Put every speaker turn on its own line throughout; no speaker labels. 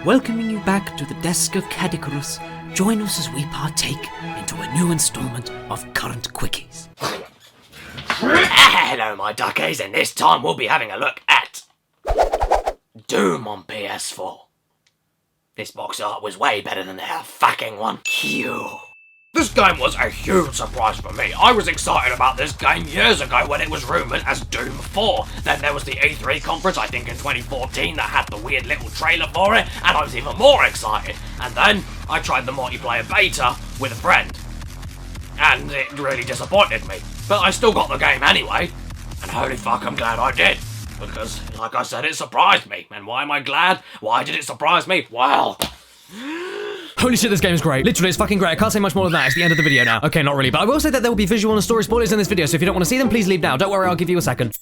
welcoming you back to the desk of Caddicarus. Join us as we partake into a new installment of Current Quickies.
Hello my duckies, and this time we'll be having a look at Doom on PS4. This box art was way better than their fucking one. Cute. This game was a huge surprise for me. I was excited about this game years ago when it was rumoured as Doom 4. Then there was the E3 conference, I think in 2014, that had the weird little trailer for it, and I was even more excited. And then I tried the multiplayer beta with a friend, and it really disappointed me. But I still got the game anyway, and holy fuck, I'm glad I did. Because, like I said, it surprised me. And why am I glad? Why did it surprise me? Well...
Holy shit, this game is great. Literally, it's fucking great. I can't say much more than that. It's the end of the video now. Okay, not really, but I will say that there will be visual and story spoilers in this video, so if you don't want to see them, please leave now. Don't worry, I'll give you a second.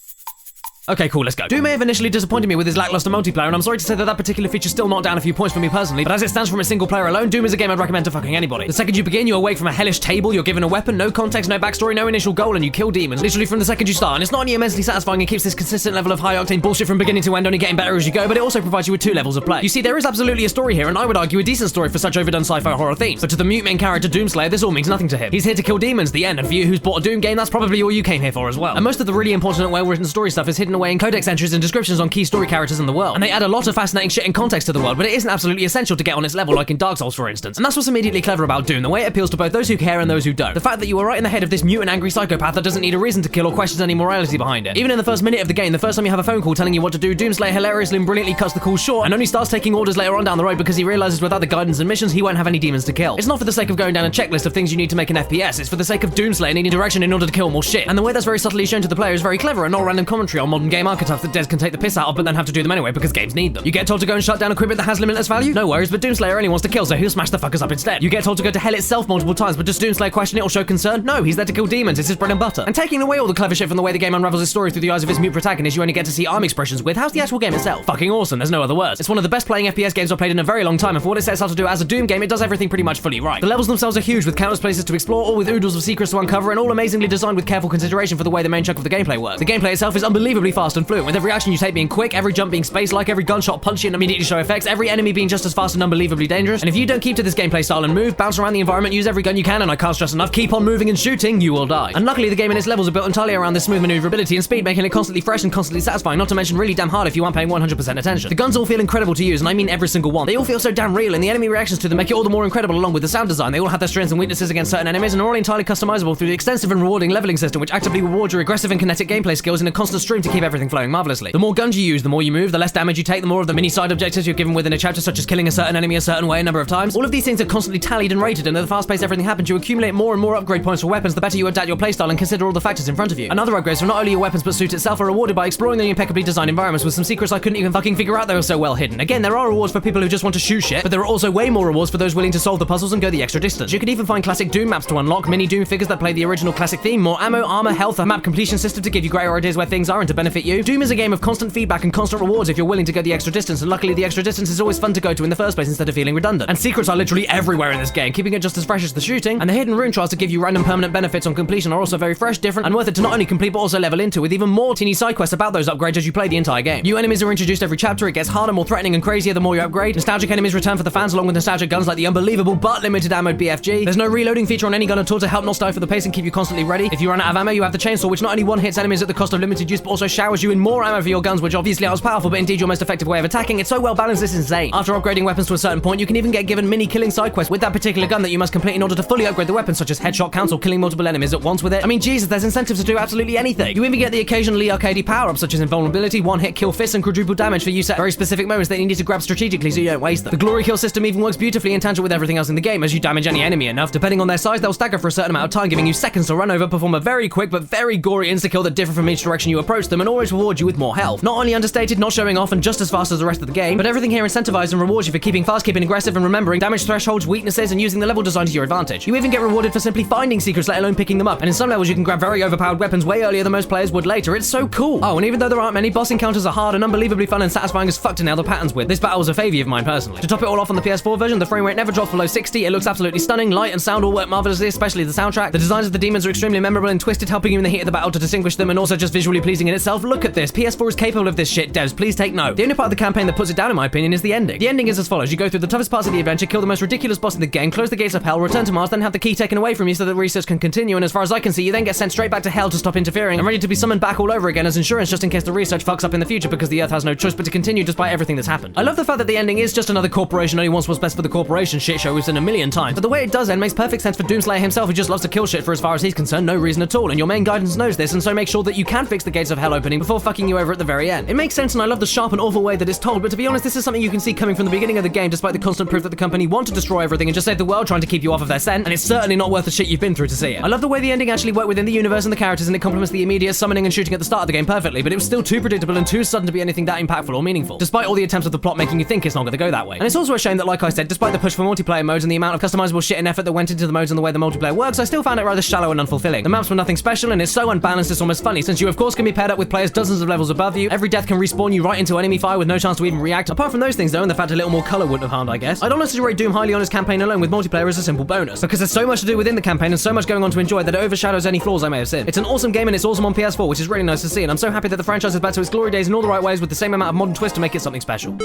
Okay, cool, let's go. Doom may have initially disappointed me with his lackluster multiplayer, and I'm sorry to say that that particular feature still knocked down a few points for me personally, but as it stands from a single player alone, Doom is a game I'd recommend to fucking anybody. The second you begin, you awake from a hellish table, you're given a weapon, no context, no backstory, no initial goal, and you kill demons, literally from the second you start, and it's not only immensely satisfying and keeps this consistent level of high-octane bullshit from beginning to end, only getting better as you go, but it also provides you with 2 levels of play. You see, there is absolutely a story here, and I would argue a decent story for such overdone sci-fi horror themes, but to the mute main character Doomslayer, this all means nothing to him. He's here to kill demons, the end, and for you who's bought a Doom game, that's probably all you came here for as well. And most of the really important and well-written story stuff is hidden away in codex entries and descriptions on key story characters in the world, and they add a lot of fascinating shit and context to the world, but it isn't absolutely essential to get on its level like in Dark Souls, for instance. And that's what's immediately clever about Doom, the way it appeals to both those who care and those who don't. The fact that you are right in the head of this mutant angry psychopath that doesn't need a reason to kill or questions any morality behind it. Even in the first minute of the game, the first time you have a phone call telling you what to do, Doomslayer hilariously and brilliantly cuts the call short and only starts taking orders later on down the road because he realizes without the guidance and missions he won't have any demons to kill. It's not for the sake of going down a checklist of things you need to make an FPS, it's for the sake of Doomslayer needing direction in order to kill more shit. And the way that's very subtly shown to the player is very clever and not random commentary on modern game archetypes that devs can take the piss out of but then have to do them anyway because games need them. You get told to go and shut down equipment that has limitless value? No worries, but Doomslayer only wants to kill, so he'll smash the fuckers up instead. You get told to go to hell itself multiple times, but does Doomslayer question it or show concern? No, he's there to kill demons, it's his bread and butter. And taking away all the clever shit from the way the game unravels its story through the eyes of its mute protagonist you only get to see arm expressions with, how's the actual game itself? Fucking awesome, there's no other words. It's one of the best playing FPS games I've played in a very long time, and for what it sets out to do as a Doom game, it does everything pretty much fully right. The levels themselves are huge with countless places to explore, all with oodles of secrets to uncover, and all amazingly designed with careful consideration for the way the main chunk of the gameplay works. The gameplay itself is unbelievably fast and fluent, with every action you take being quick, every jump being space-like, every gunshot punchy and immediately show effects, every enemy being just as fast and unbelievably dangerous. And if you don't keep to this gameplay style and move, bounce around the environment, use every gun you can, and I can't stress enough, keep on moving and shooting, you will die. And luckily the game and its levels are built entirely around this smooth maneuverability and speed, making it constantly fresh and constantly satisfying, not to mention really damn hard if you aren't paying 100% attention. The guns all feel incredible to use, and I mean every single one. They all feel so damn real, and the enemy reactions to them make it all the more incredible along with the sound design. They all have their strengths and weaknesses against certain enemies, and are all entirely customizable through the extensive and rewarding leveling system, which actively rewards your aggressive and kinetic gameplay skills in a constant stream to keep everything flowing marvelously. The more guns you use, the more you move, the less damage you take, the more of the mini side objectives you're given within a chapter, such as killing a certain enemy a certain way a number of times. All of these things are constantly tallied and rated, and at the fast pace everything happens, you accumulate more and more upgrade points for weapons the better you adapt your playstyle and consider all the factors in front of you. And other upgrades for not only your weapons but suit itself are rewarded by exploring the impeccably designed environments with some secrets I couldn't even fucking figure out they were so well hidden. Again, there are rewards for people who just want to shoot shit, but there are also way more rewards for those willing to solve the puzzles and go the extra distance. You can even find classic Doom maps to unlock, mini Doom figures that play the original classic theme, more ammo, armor, health, a map completion system to give you greater ideas where things are and to benefit you. Doom is a game of constant feedback and constant rewards if you're willing to go the extra distance, and luckily the extra distance is always fun to go to in the first place instead of feeling redundant. And secrets are literally everywhere in this game, keeping it just as fresh as the shooting, and the hidden rune trials to give you random permanent benefits on completion are also very fresh, different, and worth it to not only complete but also level into, with even more teeny side quests about those upgrades as you play the entire game. New enemies are introduced every chapter, it gets harder, more threatening and crazier the more you upgrade. Nostalgic enemies return for the fans along with nostalgic guns like the unbelievable but limited ammoed BFG. There's no reloading feature on any gun at all to help not stifle the pace and keep you constantly ready. If you run out of ammo, you have the chainsaw, which not only one-hits enemies at the cost of limited use but also showers you in more ammo for your guns, which obviously aren't as powerful but indeed your most effective way of attacking. It's so well balanced, it's insane. After upgrading weapons to a certain point, you can even get given mini killing side quests with that particular gun that you must complete in order to fully upgrade the weapon, such as headshot counts or killing multiple enemies at once with it. I mean, Jesus, there's incentives to do absolutely anything. You even get the occasionally arcadey power-ups such as invulnerability, one-hit kill fists, and quadruple damage for use at very specific moments that you need to grab strategically so you don't waste them. The glory kill system even works beautifully in tangent with everything else in the game, as you damage any enemy enough. Depending on their size, they'll stagger for a certain amount of time, giving you seconds to run over, perform a very quick but very gory insta-kill that differ from each direction you approach them and always reward you with more health. Not only understated, not showing off, and just as fast as the rest of the game, but everything here incentivizes and rewards you for keeping fast, keeping aggressive, and remembering damage thresholds, weaknesses, and using the level design to your advantage. You even get rewarded for simply finding secrets, let alone picking them up, and in some levels you can grab very overpowered weapons way earlier than most players would later. It's so cool. Oh, and even though there aren't many, boss encounters are hard and unbelievably fun and satisfying as fuck to nail the patterns with. This battle was a favourite of mine personally. To top it all off on the PS4 version, the frame rate never drops below 60, it looks absolutely stunning, light and sound all work marvelously, especially the soundtrack. The designs of the demons are extremely memorable and twisted, helping you in the heat of the battle to distinguish them, and also just visually pleasing in itself. yourself, look at this. PS4 is capable of this shit, devs, please take note. The only part of the campaign that puts it down, in my opinion, is the ending. The ending is as follows. You go through the toughest parts of the adventure, kill the most ridiculous boss in the game, close the gates of hell, return to Mars, then have the key taken away from you so that research can continue, and as far as I can see, you then get sent straight back to hell to stop interfering and ready to be summoned back all over again as insurance just in case the research fucks up in the future because the Earth has no choice but to continue despite everything that's happened. I love the fact that the ending is just another corporation only wants what's best for the corporation shit show we've seen a million times, but the way it does end makes perfect sense for Doomslayer himself, who just loves to kill shit for as far as he's concerned, no reason at all, and your main guidance knows this, and so make sure that you can fix the gates of hell opening before fucking you over at the very end. It makes sense, and I love the sharp and awful way that it's told, but to be honest, this is something you can see coming from the beginning of the game, despite the constant proof that the company want to destroy everything and just save the world trying to keep you off of their scent, and it's certainly not worth the shit you've been through to see it. I love the way the ending actually worked within the universe and the characters, and it complements the immediate summoning and shooting at the start of the game perfectly, but it was still too predictable and too sudden to be anything that impactful or meaningful, despite all the attempts of the plot making you think it's not going to go that way. And it's also a shame that, like I said, despite the push for multiplayer modes and the amount of customizable shit and effort that went into the modes and the way the multiplayer works, I still found it rather shallow and unfulfilling. The maps were nothing special, and it's so unbalanced it's almost funny, since you of course can be paired up with players dozens of levels above you, every death can respawn you right into enemy fire with no chance to even react. Apart from those things though, and the fact a little more colour wouldn't have harmed, I guess, I'd honestly rate Doom highly on his campaign alone, with multiplayer as a simple bonus, because there's so much to do within the campaign and so much going on to enjoy that it overshadows any flaws I may have seen. It's an awesome game and it's awesome on PS4, which is really nice to see, and I'm so happy that the franchise is back to its glory days in all the right ways with the same amount of modern twist to make it something special.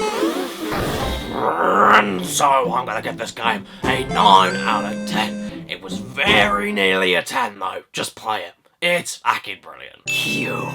And so I'm gonna give this game a 9 out of 10. It was very nearly a 10 though. Just play it. It's fucking brilliant. Cue.